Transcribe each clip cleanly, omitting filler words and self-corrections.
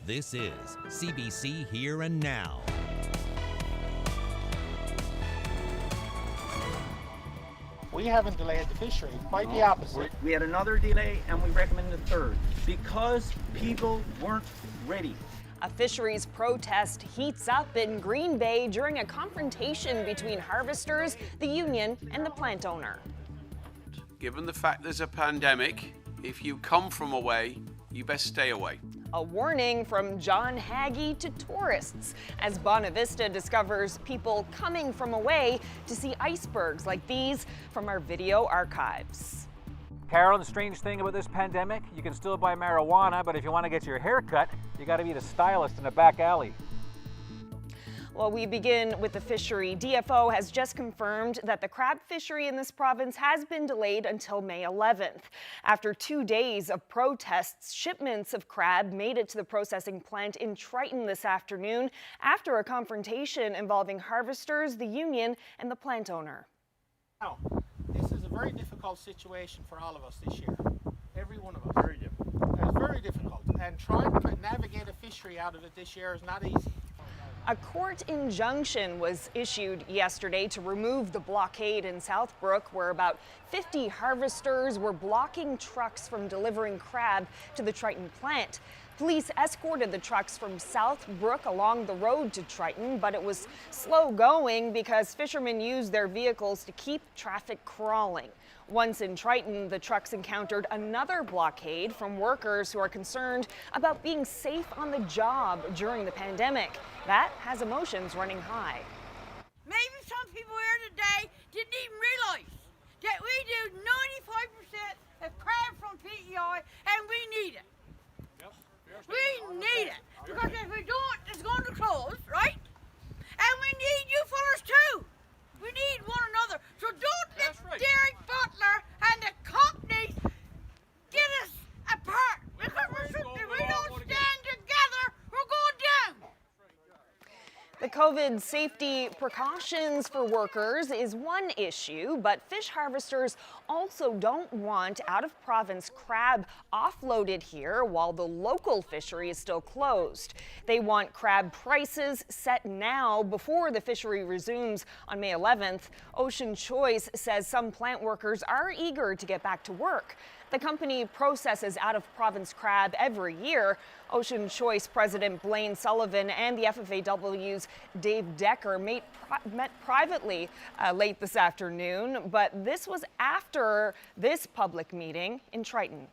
This is CBC Here and Now. We haven't delayed the fishery, quite the opposite. We had another delay and we recommended a third because people weren't ready. A fisheries protest heats up in Green Bay during a confrontation between harvesters, the union, and the plant owner. Given the fact there's a pandemic, if you come from away, you best stay away. A warning from John Hagee to tourists as Bonavista discovers people coming from away to see icebergs like these from our video archives. Carol, the strange thing about this pandemic, you can still buy marijuana, but if you want to get your hair cut, you got to meet a stylist in a back alley. Well, we begin with the fishery. DFO has just confirmed that the crab fishery in this province has been delayed until May 11th. After 2 days of protests, shipments of crab made it to the processing plant in Triton this afternoon after a confrontation involving harvesters, the union, and the plant owner. Now, this is a very difficult situation for all of us this year. Every one of us. Very difficult. It's very difficult. And trying to navigate a fishery out of it this year is not easy. A court injunction was issued yesterday to remove the blockade in Southbrook, where about 50 harvesters were blocking trucks from delivering crab to the Triton plant. Police escorted the trucks from Southbrook along the road to Triton, but it was slow going because fishermen used their vehicles to keep traffic crawling. Once in Triton, the trucks encountered another blockade from workers who are concerned about being safe on the job during the pandemic. That has emotions running high. Maybe some people here today didn't even realize that we do 95% of crab from PEI and we need it. We need it because if we don't, it's going to close, right? And we need you fellas too. We need one another. So don't let Derek Butler and the companies get us apart. Because if we don't stand together, we're going down. The COVID safety precautions for workers is one issue, but fish harvesters also don't want out-of-province crab offloaded here while the local fishery is still closed. They want crab prices set now before the fishery resumes on May 11th. Ocean Choice says some plant workers are eager to get back to work. The company processes out-of-province crab every year. Ocean Choice President Blaine Sullivan and the FFAW's Dave Decker met privately late this afternoon, but this was after this public meeting in Triton.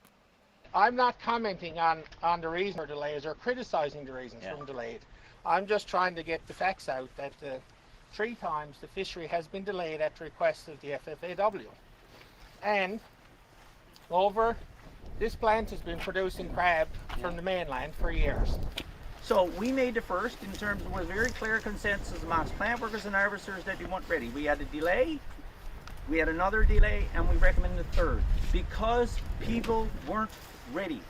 I'm not commenting on the reason for delays or criticizing the reasons for delayed. I'm just trying to get the facts out that 3 times the fishery has been delayed at the request of the FFAW. And this plant has been producing crab from the mainland for years. So we made the first in terms of a very clear consensus amongst plant workers and harvesters that we weren't ready. We had a delay, we had another delay, and we recommended a third because people weren't ready.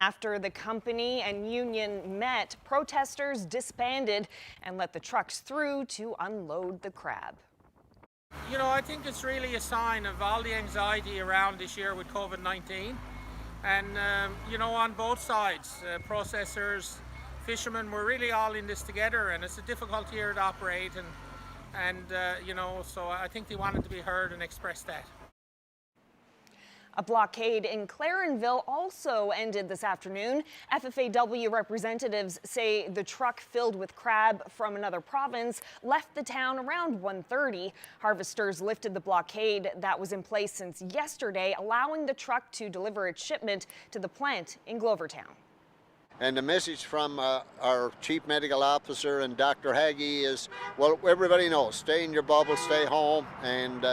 After the company and union met, protesters disbanded and let the trucks through to unload the crab. You know, I think it's really a sign of all the anxiety around this year with COVID-19. And, you know, on both sides, processors, fishermen, we're really all in this together, and it's a difficult year to operate. And you know, so I think they wanted to be heard and express that. A blockade in Clarenville also ended this afternoon. FFAW representatives say the truck filled with crab from another province left the town around 1:30. Harvesters lifted the blockade that was in place since yesterday, allowing the truck to deliver its shipment to the plant in Glovertown. And the message from our Chief Medical Officer and Dr. Hagee is, well, everybody knows, stay in your bubble, stay home, and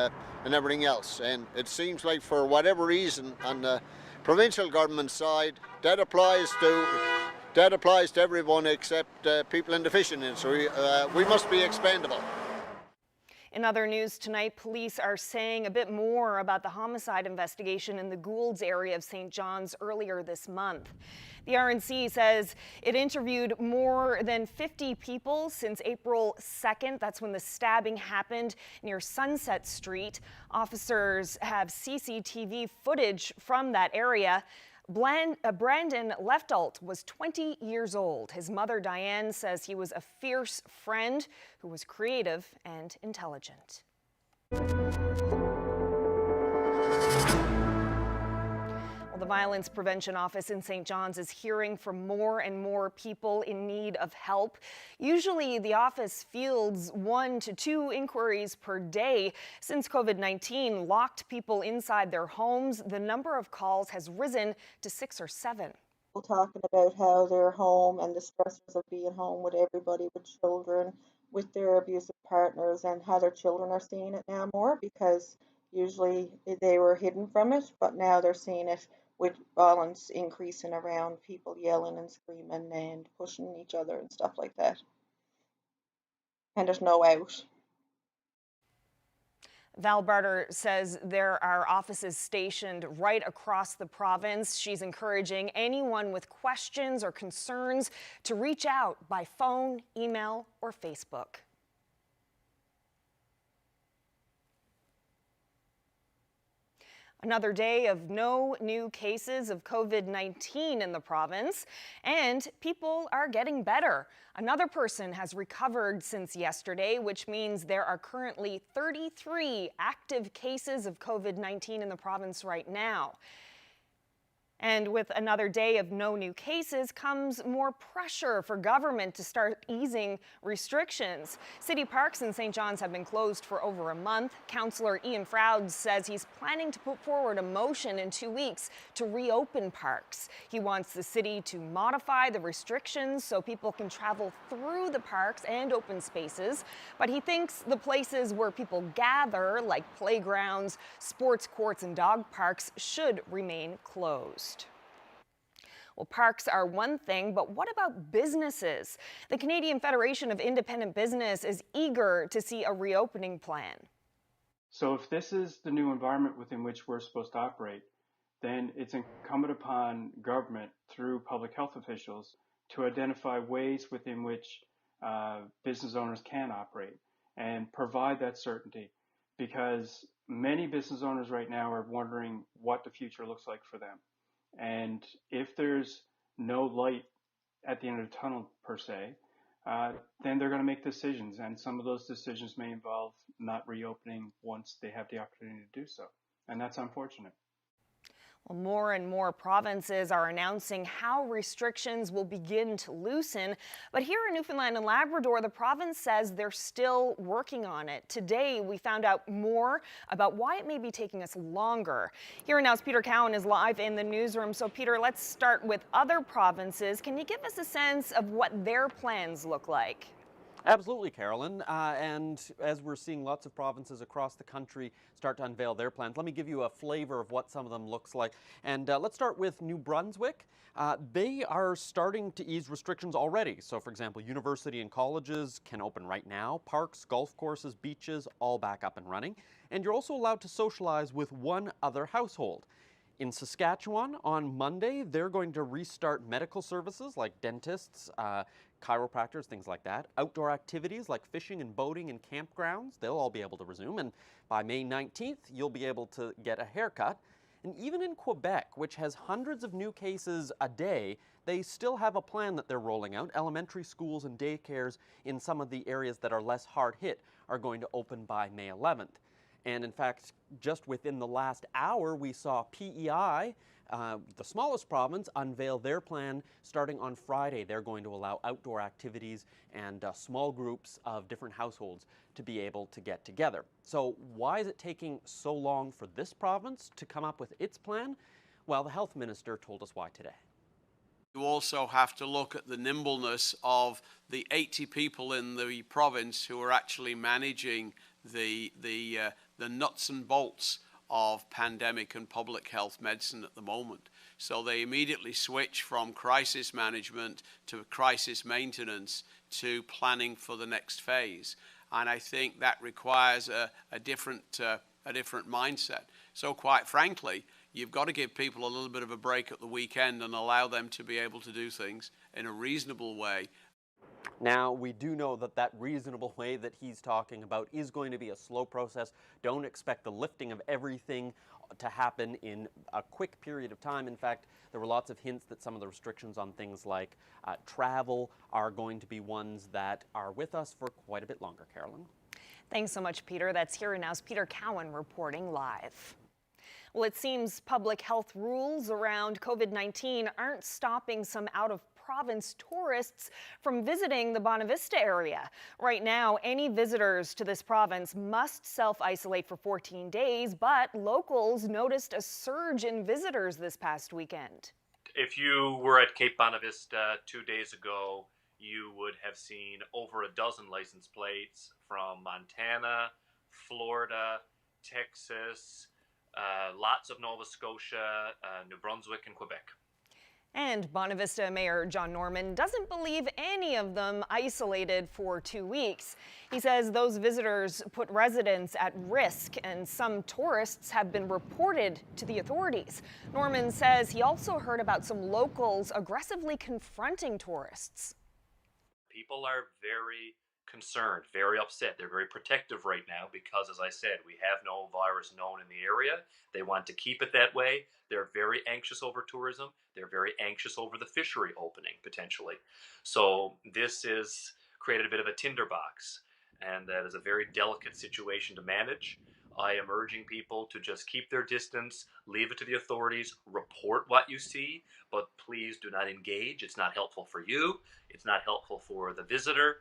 everything else. And it seems like for whatever reason on the provincial government side, that applies to everyone except people in the fishing industry. We must be expendable. In other news tonight, police are saying a bit more about the homicide investigation in the Goulds area of St. John's earlier this month. The RNC says it interviewed more than 50 people since April 2nd. That's when the stabbing happened near Sunset Street. Officers have CCTV footage from that area. Brandon Leftault was 20 years old. His mother, Diane, says he was a fierce friend who was creative and intelligent. Well, the Violence Prevention Office in St. John's is hearing from more and more people in need of help. Usually, the office fields 1 to 2 inquiries per day. Since COVID-19 locked people inside their homes, the number of calls has risen to 6 or 7. People talking about how they're home and the stressors of being home with everybody, with children, with their abusive partners, and how their children are seeing it now more, because usually they were hidden from it, but now they're seeing it with violence increasing around, people yelling and screaming and pushing each other and stuff like that. And there's no out. Val Barter says there are offices stationed right across the province. She's encouraging anyone with questions or concerns to reach out by phone, email, or Facebook. Another day of no new cases of COVID-19 in the province, and people are getting better. Another person has recovered since yesterday, which means there are currently 33 active cases of COVID-19 in the province right now. And with another day of no new cases comes more pressure for government to start easing restrictions. City parks in St. John's have been closed for over a month. Councillor Ian Froude says he's planning to put forward a motion in 2 weeks to reopen parks. He wants the city to modify the restrictions so people can travel through the parks and open spaces. But he thinks the places where people gather, like playgrounds, sports courts, and dog parks, should remain closed. Well, parks are one thing, but what about businesses? The Canadian Federation of Independent Business is eager to see a reopening plan. So if this is the new environment within which we're supposed to operate, then it's incumbent upon government through public health officials to identify ways within which business owners can operate and provide that certainty, because many business owners right now are wondering what the future looks like for them. And if there's no light at the end of the tunnel, per se, then they're going to make decisions. And some of those decisions may involve not reopening once they have the opportunity to do so. And that's unfortunate. Well, more and more provinces are announcing how restrictions will begin to loosen. But here in Newfoundland and Labrador, the province says they're still working on it. Today, we found out more about why it may be taking us longer. Here and Now's Peter Cowan is live in the newsroom. So, Peter, let's start with other provinces. Can you give us a sense of what their plans look like? Absolutely, Carolyn. And as we're seeing lots of provinces across the country start to unveil their plans, let me give you a flavor of what some of them looks like. And let's start with New Brunswick. They are starting to ease restrictions already. So, for example, university and colleges can open right now. Parks, golf courses, beaches, all back up and running. And you're also allowed to socialize with one other household. In Saskatchewan, on Monday, they're going to restart medical services like dentists, chiropractors, things like that. Outdoor activities like fishing and boating and campgrounds, they'll all be able to resume. And by May 19th, you'll be able to get a haircut. And even in Quebec, which has hundreds of new cases a day, they still have a plan that they're rolling out. Elementary schools and daycares in some of the areas that are less hard hit are going to open by May 11th. And in fact, just within the last hour, we saw PEI, the smallest province, unveil their plan starting on Friday. They're going to allow outdoor activities and small groups of different households to be able to get together. So why is it taking so long for this province to come up with its plan? Well, the health minister told us why today. You also have to look at the nimbleness of the 80 people in the province who are actually managing the nuts and bolts of pandemic and public health medicine at the moment. So they immediately switch from crisis management to crisis maintenance to planning for the next phase. And I think that requires a different mindset. So quite frankly, you've got to give people a little bit of a break at the weekend and allow them to be able to do things in a reasonable way. Now, we do know that that reasonable way that he's talking about is going to be a slow process. Don't expect the lifting of everything to happen in a quick period of time. In fact, there were lots of hints that some of the restrictions on things like travel are going to be ones that are with us for quite a bit longer. Carolyn? Thanks so much, Peter. That's Here and Now's Peter Cowan reporting live. Well, it seems public health rules around COVID-19 aren't stopping some out-of-province tourists from visiting the Bonavista area. Right now, any visitors to this province must self-isolate for 14 days, but locals noticed a surge in visitors this past weekend. If you were at Cape Bonavista 2 days ago, you would have seen over a dozen license plates from Montana, Florida, Texas, lots of Nova Scotia, New Brunswick, and Quebec. And Bonavista Mayor John Norman doesn't believe any of them isolated for 2 weeks. He says those visitors put residents at risk, and some tourists have been reported to the authorities. Norman says he also heard about some locals aggressively confronting tourists. People are very concerned, very upset. They're very protective right now because, as I said, we have no virus known in the area. They want to keep it that way. They're very anxious over tourism. They're very anxious over the fishery opening, potentially. So this has created a bit of a tinderbox, and that is a very delicate situation to manage. I am urging people to just keep their distance, leave it to the authorities, report what you see, but please do not engage. It's not helpful for you. It's not helpful for the visitor.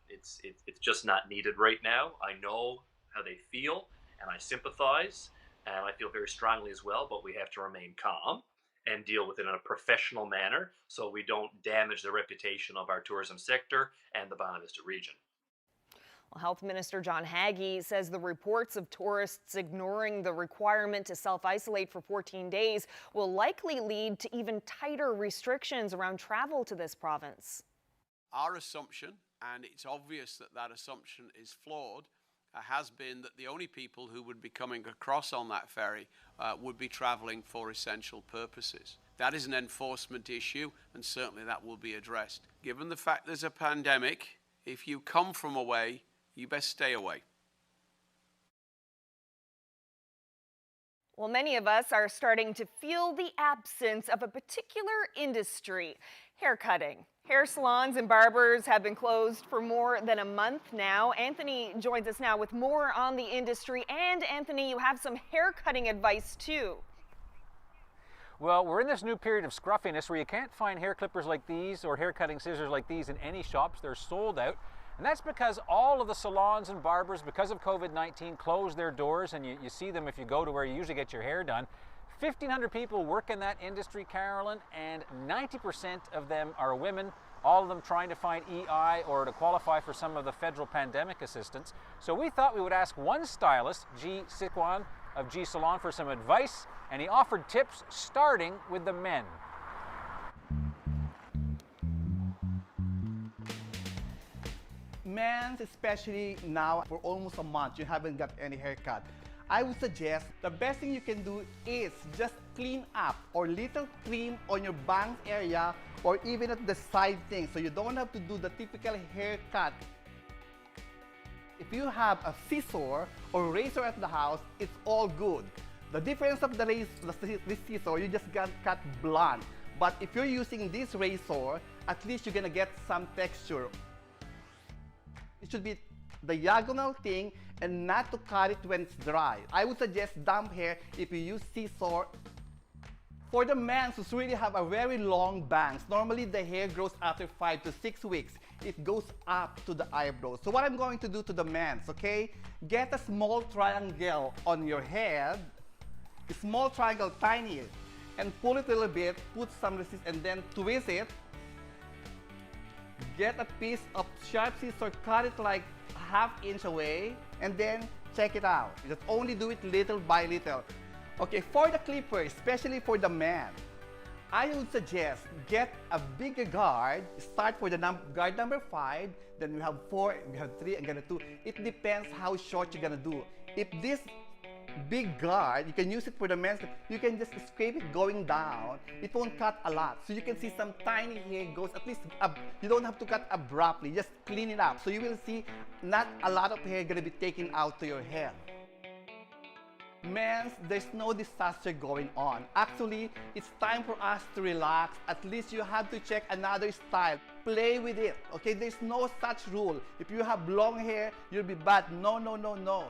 It's just not needed right now. I know how they feel, and I sympathize, and I feel very strongly as well, but we have to remain calm and deal with it in a professional manner so we don't damage the reputation of our tourism sector and the Bonavista region. Well, Health Minister John Haggie says the reports of tourists ignoring the requirement to self-isolate for 14 days will likely lead to even tighter restrictions around travel to this province. Our assumption, and it's obvious that that assumption is flawed, has been that the only people who would be coming across on that ferry would be traveling for essential purposes. That is an enforcement issue, and certainly that will be addressed. Given the fact there's a pandemic, if you come from away, you best stay away. Well, many of us are starting to feel the absence of a particular industry, haircutting. Hair salons and barbers have been closed for more than a month now. Anthony joins us now with more on the industry. And Anthony, you have some haircutting advice too. Well, we're in this new period of scruffiness where you can't find hair clippers like these or hair cutting scissors like these in any shops. They're sold out. And that's because all of the salons and barbers, because of COVID-19, closed their doors, and you see them if you go to where you usually get your hair done. 1,500 people work in that industry, Carolyn, and 90% of them are women, all of them trying to find EI or to qualify for some of the federal pandemic assistance. So we thought we would ask one stylist, G. Sikwan of G Salon, for some advice, and he offered tips starting with the men. Men, especially now, for almost a month, you haven't got any haircut. I would suggest the best thing you can do is just clean up or little trim on your bangs area or even at the side thing, so you don't have to do the typical haircut. If you have a scissor or razor at the house, it's all good. The difference of this scissor, you just got cut blunt. But if you're using this razor, at least you're gonna get some texture. It should be the diagonal thing and not to cut it when it's dry. I would suggest damp hair if you use scissor. For the men who really have a very long bangs, normally the hair grows after 5 to 6 weeks. It goes up to the eyebrows. So what I'm going to do to the men, okay? Get a small triangle on your head, a small triangle, tiny, and pull it a little bit, put some resistance, and then twist it. Get a piece of sharp scissor, cut it like ½ inch away, and then check it out. You just only do it little by little. Okay, for the clipper, especially for the man, I would suggest get a bigger guard. Start for the guard number 5, then we have 4, we have 3, and gonna 2. It depends how short you're gonna do. If this big guard. You can use it for the men's. You can just scrape it going down. It won't cut a lot. So you can see some tiny hair goes, at least, you don't have to cut abruptly. Just clean it up. So you will see not a lot of hair gonna be taken out to your hair. Men's, there's no disaster going on. Actually, it's time for us to relax. At least you have to check another style. Play with it, okay? There's no such rule. If you have long hair, you'll be bad. No, no, no, no.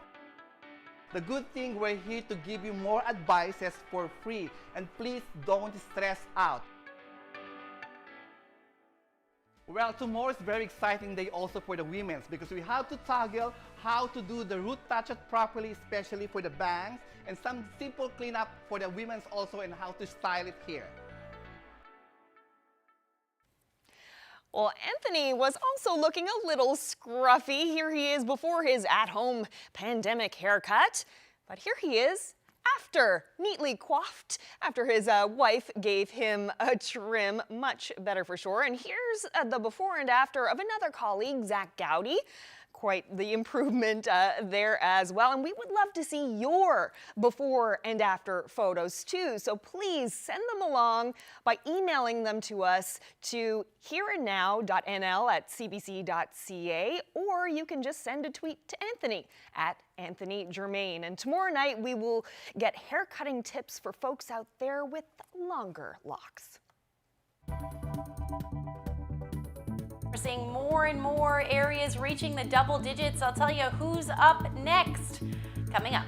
The good thing, we're here to give you more advices for free. And please don't stress out. Well, tomorrow is a very exciting day also for the women's because we have to toggle how to do the root touch-up properly, especially for the bangs, and some simple cleanup for the women's also, and how to style it here. Well, Anthony was also looking a little scruffy. Here he is before his at-home pandemic haircut, but here he is after, neatly coiffed, after his wife gave him a trim. Much better for sure. And here's the before and after of another colleague, Zach Gowdy. Quite the improvement there as well. And we would love to see your before and after photos too. So please send them along by emailing them to us to hereandnow.nl@cbc.ca, or you can just send a tweet to Anthony @AnthonyGermain. And tomorrow night we will get haircutting tips for folks out there with longer locks. We're seeing more and more areas reaching the double digits. I'll tell you who's up next, coming up.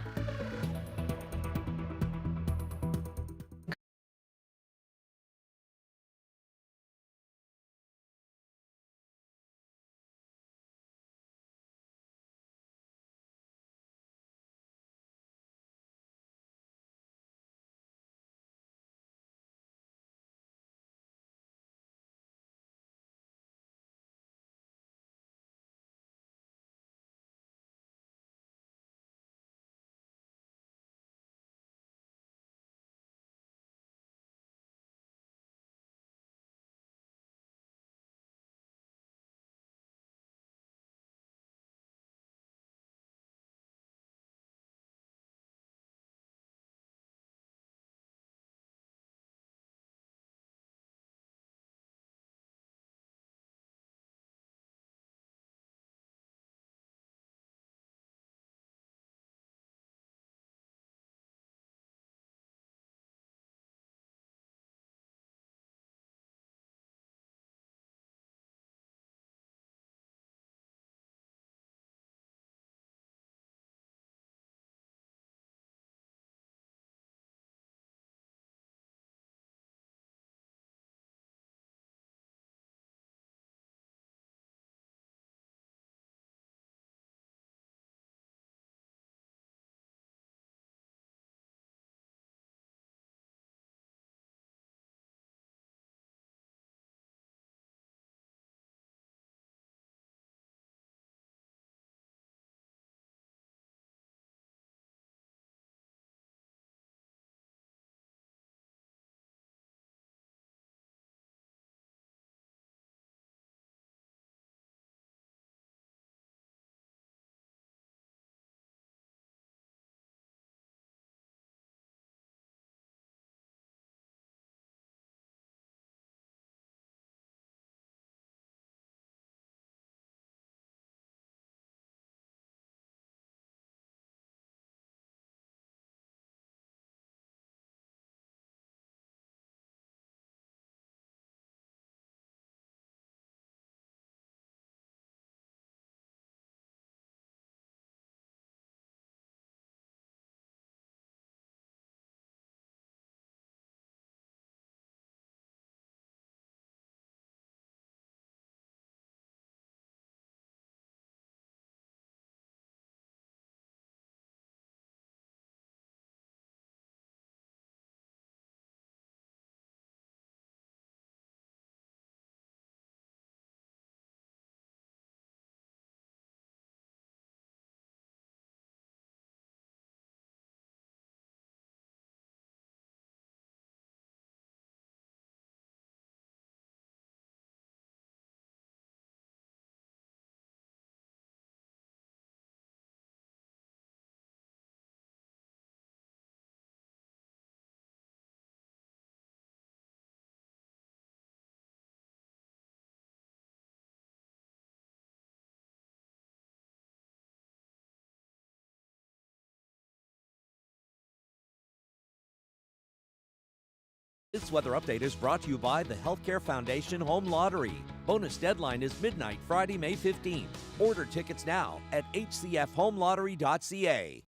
This weather update is brought to you by the Healthcare Foundation Home Lottery. Bonus deadline is midnight Friday, May 15th. Order tickets now at hcfhomelottery.ca.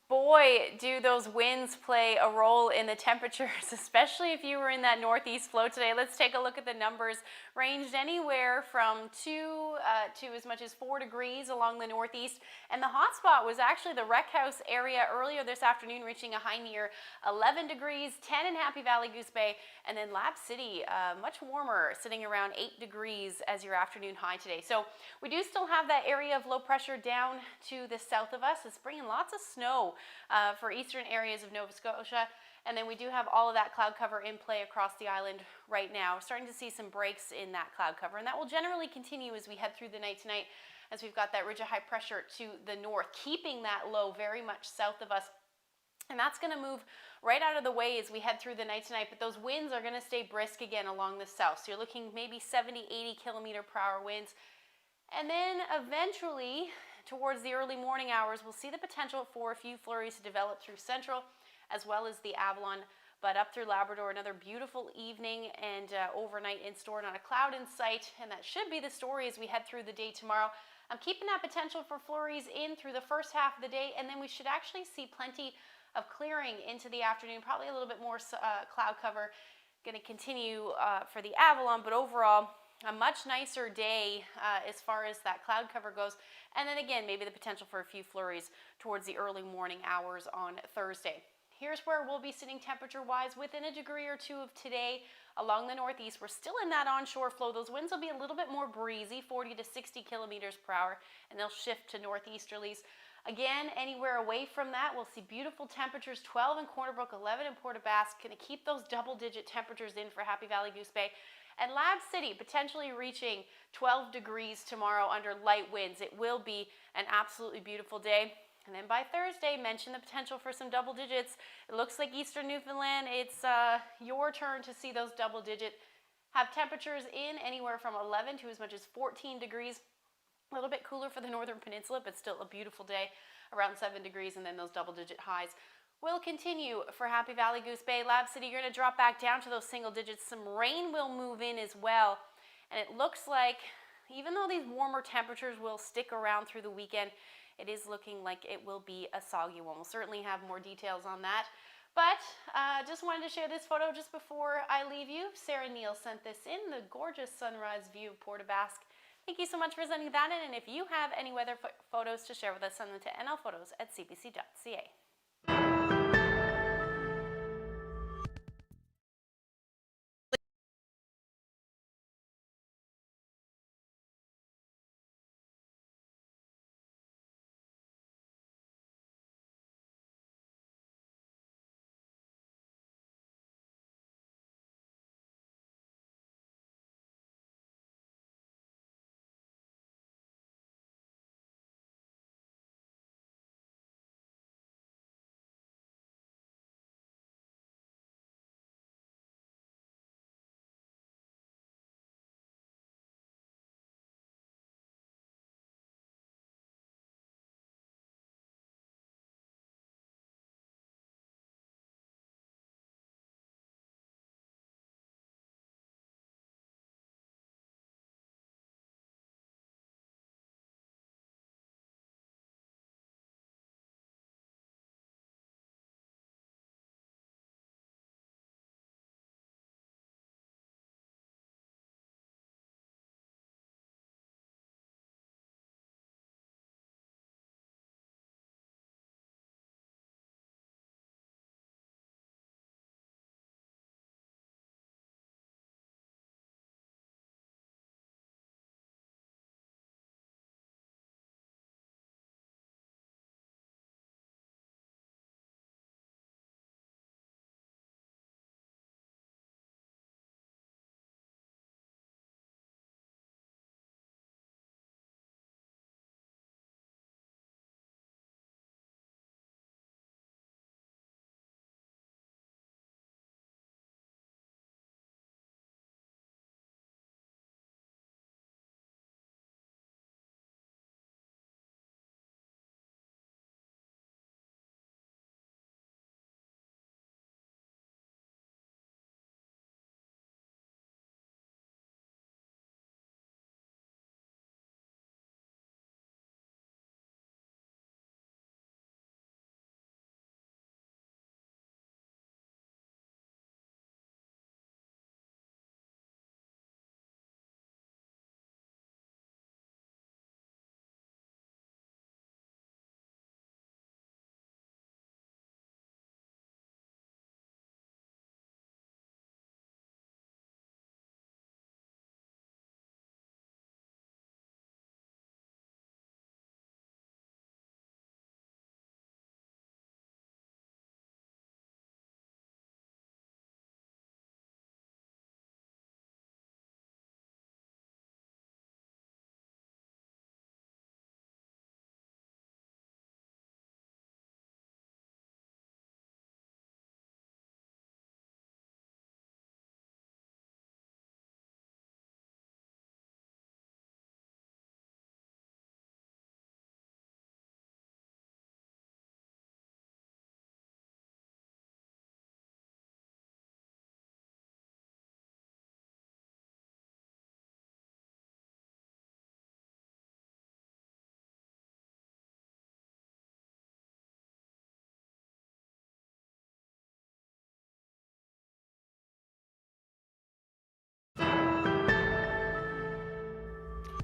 Boy, do those winds play a role in the temperatures, especially if you were in that northeast flow today. Let's take a look at the numbers. Ranged anywhere from 2 to as much as 4 degrees along the northeast. And the hot spot was actually the Rec House area earlier this afternoon, reaching a high near 11 degrees, 10 in Happy Valley, Goose Bay, and then Lab City, much warmer, sitting around 8 degrees as your afternoon high today. So we do still have that area of low pressure down to the south of us. It's bringing lots of snow for eastern areas of Nova Scotia. And then we do have all of that cloud cover in play across the island right now. We're starting to see some breaks in that cloud cover, and that will generally continue as we head through the night tonight, as we've got that ridge of high pressure to the north, keeping that low very much south of us. And that's going to move right out of the way as we head through the night tonight, but those winds are going to stay brisk again along the south. So you're looking maybe 70, 80 kilometer per hour winds. And then eventually, towards the early morning hours, we'll see the potential for a few flurries to develop through central as well as the Avalon, but up through Labrador, another beautiful evening and overnight in store, not a cloud in sight, and that should be the story as we head through the day tomorrow. I'm keeping that potential for flurries in through the first half of the day, and then we should actually see plenty of clearing into the afternoon, probably a little bit more cloud cover. Going to continue for the Avalon, but overall, a much nicer day as far as that cloud cover goes. And then again, maybe the potential for a few flurries towards the early morning hours on Thursday. Here's where we'll be sitting temperature-wise within a degree or two of today along the northeast. We're still in that onshore flow. Those winds will be a little bit more breezy, 40 to 60 kilometers per hour, and they'll shift to northeasterlies. Again, anywhere away from that, we'll see beautiful temperatures, 12 in Corner Brook, 11 in Port aux Basques. Going to keep those double-digit temperatures in for Happy Valley, Goose Bay. And Lab City potentially reaching 12 degrees tomorrow under light winds. It will be an absolutely beautiful day. And then by Thursday, mention the potential for some double digits. It looks like eastern Newfoundland, it's your turn to see those double digit. Have temperatures in anywhere from 11 to as much as 14 degrees. A little bit cooler for the northern peninsula, but still a beautiful day, around 7 degrees, and then those double digit highs will continue for Happy Valley, Goose Bay. Lab City, you're going to drop back down to those single digits. Some rain will move in as well, and it looks like even though these warmer temperatures will stick around through the weekend, it is looking like it will be a soggy one. We'll certainly have more details on that. But just wanted to share this photo just before I leave you. Sarah Neal sent this in, the gorgeous sunrise view of Port aux Basques. Thank you so much for sending that in. And if you have any weather photos to share with us, send them to nlphotos@cbc.ca.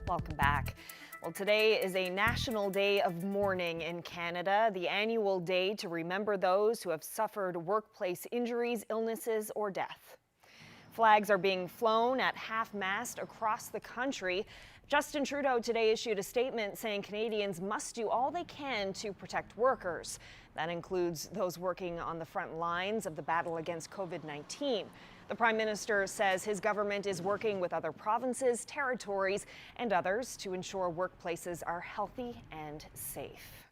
Welcome back. Well, today is a national day of mourning in Canada, the annual day to remember those who have suffered workplace injuries, illnesses, or death. Flags are being flown at half-mast across the country. Justin Trudeau today issued a statement saying Canadians must do all they can to protect workers. That includes those working on the front lines of the battle against COVID-19. The Prime Minister says his government is working with other provinces, territories, and others to ensure workplaces are healthy and safe.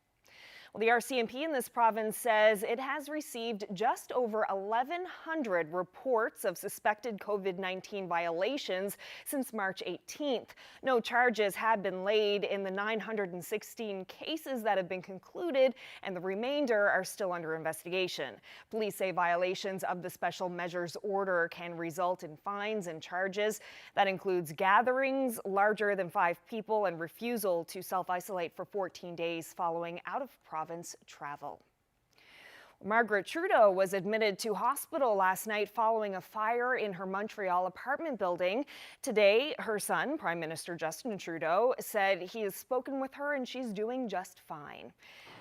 Well, the RCMP in this province says it has received just over 1,100 reports of suspected COVID-19 violations since March 18th. No charges have been laid in the 916 cases that have been concluded, and the remainder are still under investigation. Police say violations of the special measures order can result in fines and charges. That includes gatherings larger than 5 people and refusal to self-isolate for 14 days following out-of-province travel. Margaret Trudeau was admitted to hospital last night following a fire in her Montreal apartment building. Today, her son, Prime Minister Justin Trudeau, said he has spoken with her and she's doing just fine.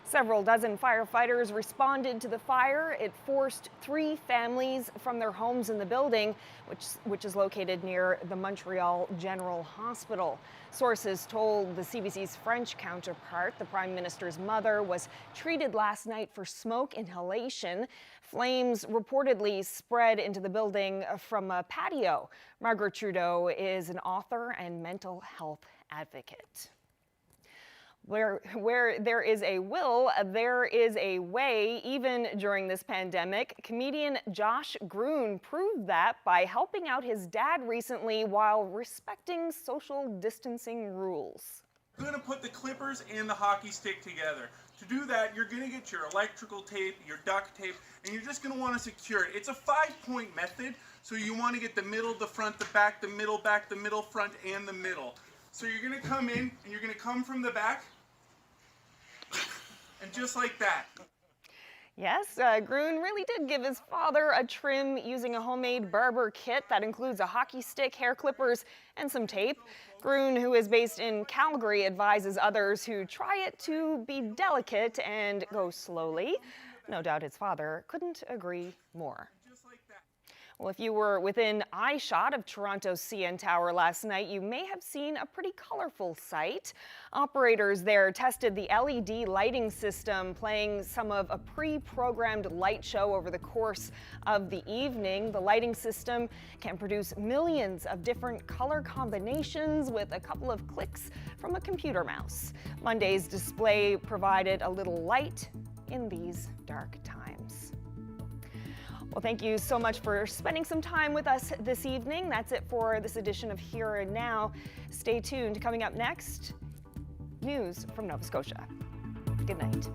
Several dozen firefighters responded to the fire. It forced 3 families from their homes in the building, which is located near the Montreal General Hospital. Sources told the CBC's French counterpart the Prime Minister's mother was treated last night for smoke inhalation. Flames reportedly spread into the building from a patio. Margaret Trudeau is an author and mental health advocate. Where there is a will, there is a way. Even during this pandemic, comedian Josh Groon proved that by helping out his dad recently while respecting social distancing rules. You're going to put the clippers and the hockey stick together. To do that, you're going to get your electrical tape, your duct tape, and you're just going to want to secure it. It's a 5-point method, so you want to get the middle, the front, the back, the middle, front, and the middle. So you're going to come in, and you're going to come from the back, and just like that. Yes, Groon really did give his father a trim using a homemade barber kit that includes a hockey stick, hair clippers, and some tape. Groon, who is based in Calgary, advises others who try it to be delicate and go slowly. No doubt his father couldn't agree more. Well, if you were within eyeshot of Toronto's CN Tower last night, you may have seen a pretty colorful sight. Operators there tested the LED lighting system, playing some of a pre-programmed light show over the course of the evening. The lighting system can produce millions of different color combinations with a couple of clicks from a computer mouse. Monday's display provided a little light in these dark times. Well, thank you so much for spending some time with us this evening. That's it for this edition of Here and Now. Stay tuned. Coming up next, news from Nova Scotia. Good night.